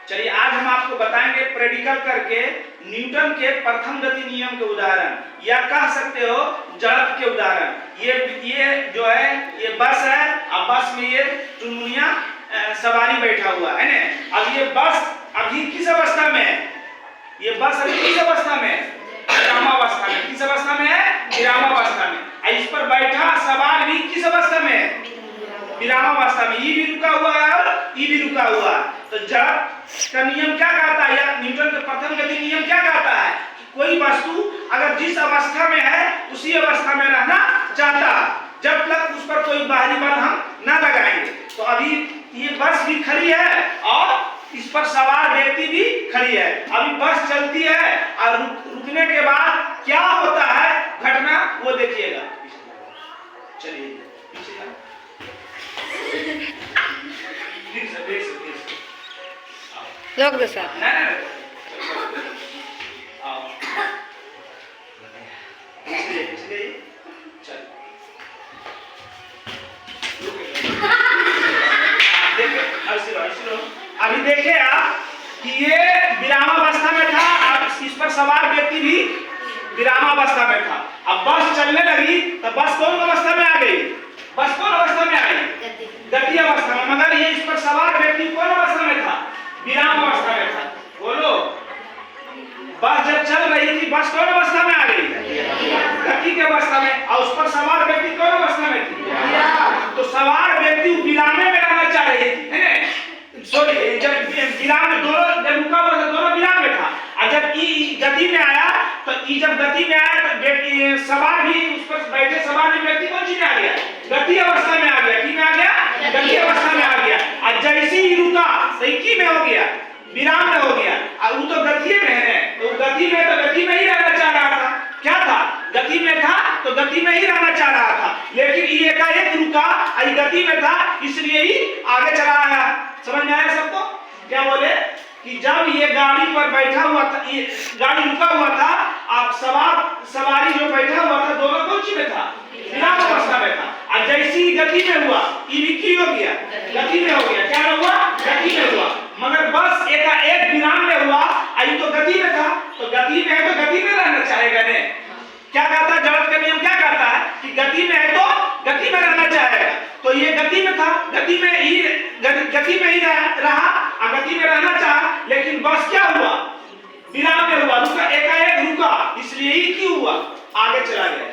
चलिए आज हम आपको बताएंगे प्रेडिकल करके न्यूटन के प्रथम गति नियम के उदाहरण, या कह सकते हो जड़त्व के उदाहरण। ये जो है ये बस है, अब बस में ये चुनमुनिया सवारी बैठा हुआ है ना। अब ये बस अभी किस अवस्था में है? ये बस अभी किस अवस्था में है? विरामावस्था में। किस अवस्था में है? विरामावस्था में। इस पर बैठा सवार भी किस अवस्था में है? विरामावस्था में। ये भी रुका हुआ है और ये भी रुका हुआ है। तो जड़त्व का नियम क्या कहता है, या न्यूटन का प्रथम गति नियम क्या कहता है कि कोई वस्तु अगर जिस अवस्था में है उसी अवस्था में रहना चाहता है जब तक उस पर कोई बाहरी बल हम ना लगाएंगे। तो अभी ये बस भी खड़ी है और इस पर सवार व्यक्ति भी खड़ी है। अभी बस चलती है और रुकने के बाद क्या होता है घटना वो देखिएगा। चलिए लोग दो सर अभी देखिए आप कि ये विरामावस्था में था, अब इस पर सवार व्यक्ति भी विरामावस्था में था। अब बस चलने लगी तो बस कौन अवस्था में आ गई? बस कौन अवस्था में आई? गति अवस्था में। मगर ये इस पर सवार व्यक्ति कौन अवस्था में था? विराम अवस्था में था। बोलो, बस जब चल रही थी बस कौन अवस्था में आ गई? गति की अवस्था में। और उस पर सवार व्यक्ति कौन अवस्था में थी? तो सवार व्यक्ति विरामे में रहना चाह रही थी, है ना? सॉरी, जब विराम में दोनों जब रुका हुआ था दोनों विराम में था, और जब ई गति में आया तो ई जब गति में आया तो सवार भी उस पर बैठे सवार भी व्यक्ति कौन सी में आ गया? गति अवस्था में आ गया। की में आ गया? गति अवस्था में आ गया। और जैसे ही रुका तो की में हो गया? विराम में हो गया। और वो तो गति में है, तो गति में ही रहना चाह रहा था। क्या था? गति में था तो गति में ही रहना चाह रहा था, लेकिन ये एकाएक रुका, गति में था इसलिए ही आगे चला आया। समझ में आया सबको? क्या बोले कि जब ये गाड़ी पर बैठा हुआ था, ये गाड़ी रुका हुआ था, आप सवारी जो बैठा हुआ था दोनों कौन सी में था? विराम अवस्था में था। और जैसी गति में हुआ ये भी की हो गया? गति में हो गया। क्या हुआ? गति में हुआ। मगर बस एक विराम में हुआ, आई तो गति में था, तो गति में है तो गति में रहना चाहेगा ने। क्या कहता है जड़त्व का नियम? क्या कहता है कि गति में है तो गति में रहना चाहेगा। तो ये गति में था, गति में ही रहा और गति में रहना चाहा, लेकिन बस क्या हुआ? विराम में हुआ, रुका, एकाएक रुका, इसलिए ही क्यों हुआ? आगे चला गया।